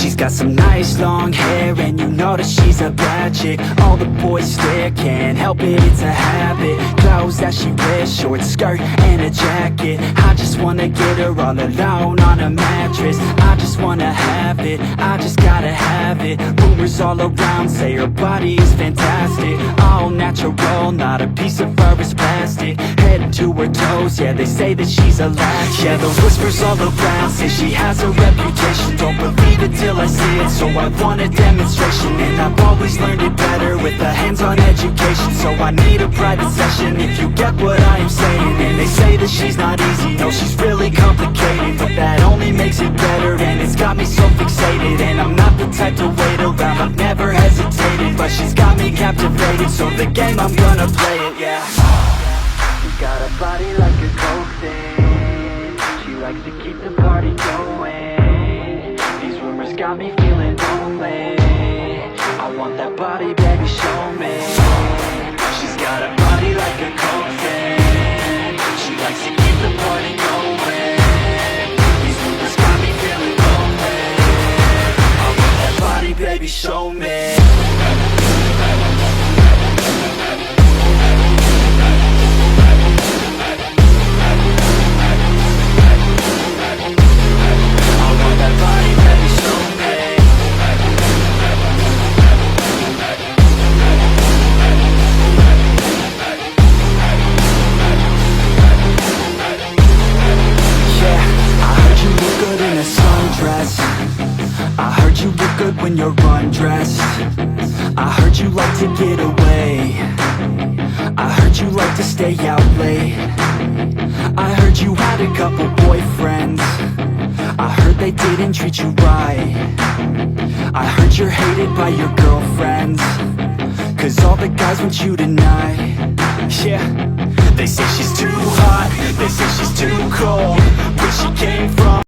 She's got some nice long hair, and you know that she's a bad chick. All the boys stare, can't help it, it's a habit. Clothes that she wears, short skirt and a jacket. I just wanna get her all alone on a mattress. I just wanna have it, I just gotta have it. Rumors all around say her body is fantastic. All natural, not a piece of fur is plastic. Head to her toes, yeah, they say that she's a latch. Yeah, those whispers all around say she has a reputation. Don't believe it till I see it, so I want a demonstration. And I've always learned it better with a hands-on education. So I need a private session if you get what I am saying. And they say that she's not easy, no, she's really complicated. But that only makes it better, and it's got me so fixated. And I'm not the type to wait around, I've never hesitated. But she's got me captivated, so the game, I'm gonna play it, yeah. She got a body like a coke thing. She likes to keep the party going. These rumors got me feeling lonely. I want that body, baby, show me. She's got a body like a coke thing. She likes to keep the party going. These rumors got me feeling lonely. I want that body, baby, show me. I heard you look good when you're undressed. I heard you like to get away. I heard you like to stay out late. I heard you had a couple boyfriends. I heard they didn't treat you right. I heard you're hated by your girlfriends, 'cause all the guys want you tonight. Yeah, they say she's too hot, they say she's too cold. Where she came from